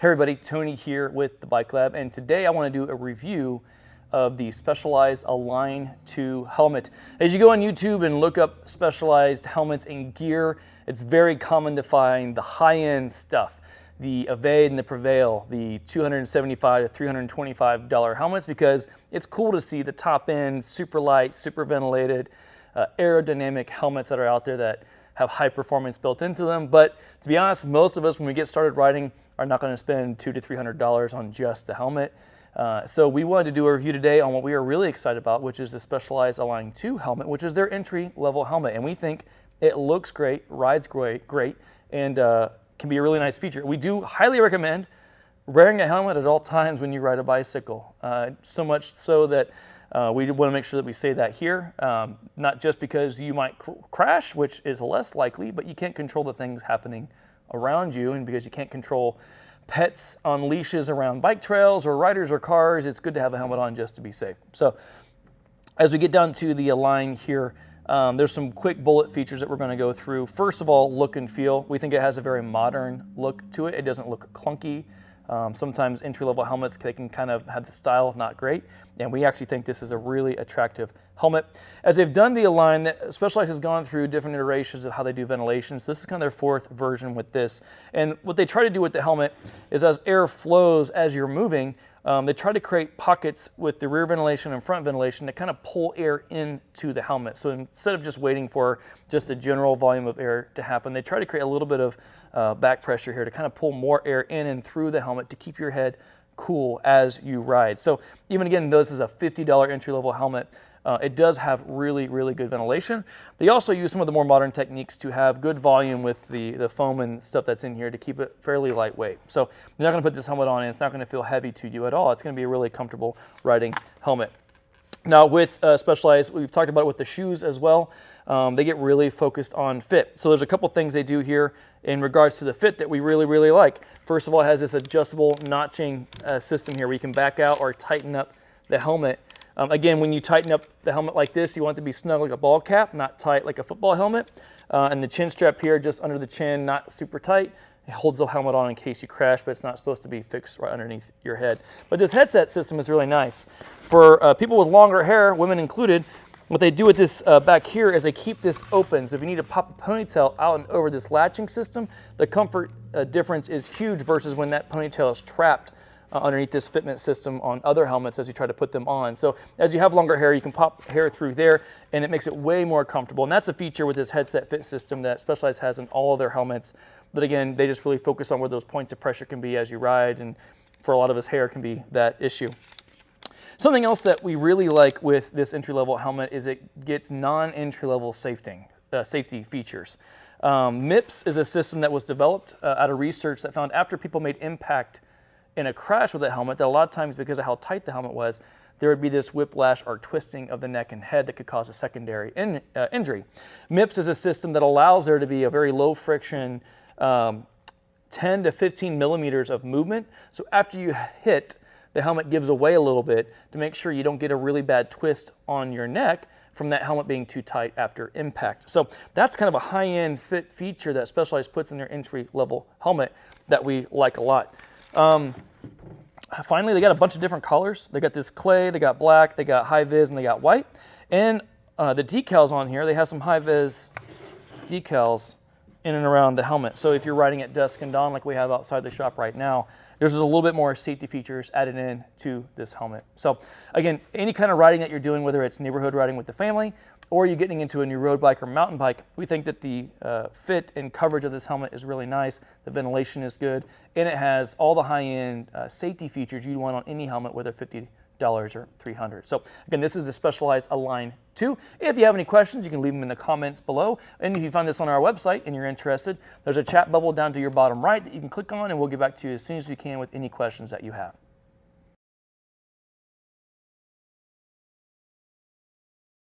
Hey everybody, Tony here with the Bike Lab, and today I want to do a review of the Specialized Align 2 helmet. As you go on YouTube and look up Specialized helmets and gear, it's very common to find the high-end stuff, the Evade and the Prevail, the $275 to $325 helmets, because it's cool to see the top-end, super light, super ventilated, aerodynamic helmets that are out there that have high performance built into them. But to be honest, most of us, when we get started riding, are not going to spend $200 to $300 on just the helmet. So we wanted to do a review today on what we are really excited about, which is the Specialized Align 2 helmet, which is their entry-level helmet. And we think it looks great, rides great, and can be a really nice feature. We do highly recommend wearing a helmet at all times when you ride a bicycle. So much so that we want to make sure that we say that here, not just because you might crash, which is less likely, but you can't control the things happening around you, and because you can't control pets on leashes around bike trails or riders or cars, it's good to have a helmet on just to be safe. So as we get down to the Align here, there's some quick bullet features that we're going to go through. First of all, look and feel. We think it has a very modern look to it. It doesn't look clunky. Sometimes entry-level helmets, they can kind of have the style, not great. And we actually think this is a really attractive helmet. As they've done the Align, Specialized has gone through different iterations of how they do ventilation. So this is kind of their fourth version with this. And what they try to do with the helmet is as air flows as you're moving, they try to create pockets with the rear ventilation and front ventilation to kind of pull air into the helmet. So instead of just waiting for just a general volume of air to happen, they try to create a little bit of back pressure here to kind of pull more air in and through the helmet to keep your head cool as you ride. So even again, though this is a $50 entry-level helmet, it does have really good ventilation. They also use some of the more modern techniques to have good volume with the foam and stuff that's in here to keep it fairly lightweight. So you're not going to put this helmet on and it's not going to feel heavy to you at all. It's going to be a really comfortable riding helmet. Now with Specialized, we've talked about it with the shoes as well. They get really focused on fit. So there's a couple things they do here in regards to the fit that we really like. First of all, it has this adjustable notching system here where you can back out or tighten up the helmet. Again, when you tighten up the helmet like this, you want it to be snug like a ball cap, not tight like a football helmet. And the chin strap here, just under the chin, not super tight. It holds the helmet on in case you crash, but it's not supposed to be fixed right underneath your head. But this headset system is really nice. For people with longer hair, women included, what they do with this back here is they keep this open. So if you need to pop a ponytail out and over this latching system, the comfort difference is huge versus when that ponytail is trapped underneath this fitment system on other helmets as you try to put them on. So as you have longer hair, you can pop hair through there and it makes it way more comfortable. And that's a feature with this headset fit system that Specialized has in all of their helmets. But again, they just really focus on where those points of pressure can be as you ride, and for a lot of us, hair can be that issue. Something else that we really like with this entry-level helmet is it gets non-entry-level safety features. Mips is a system that was developed out of research that found after people made impact in a crash with a helmet, that a lot of times because of how tight the helmet was, there would be this whiplash or twisting of the neck and head that could cause a secondary injury. Mips is a system that allows there to be a very low friction 10 to 15 millimeters of movement. So after you hit, the helmet gives away a little bit to make sure you don't get a really bad twist on your neck from that helmet being too tight after impact. So that's kind of a high-end fit feature that Specialized puts in their entry-level helmet that we like a lot. Finally, they got a bunch of different colors. They got this clay, they got black, they got high vis, and they got white. And the decals on here, they have some high vis decals in and around the helmet. So if you're riding at dusk and dawn like we have outside the shop right now, there's just a little bit more safety features added in to this helmet. So again, any kind of riding that you're doing, whether it's neighborhood riding with the family or you're getting into a new road bike or mountain bike, we think that the fit and coverage of this helmet is really nice. The ventilation is good, and it has all the high-end safety features you'd want on any helmet, whether $50 or $300. So again, this is the Specialized Align 2. If you have any questions, you can leave them in the comments below. And if you find this on our website and you're interested, there's a chat bubble down to your bottom right that you can click on, and we'll get back to you as soon as we can with any questions that you have.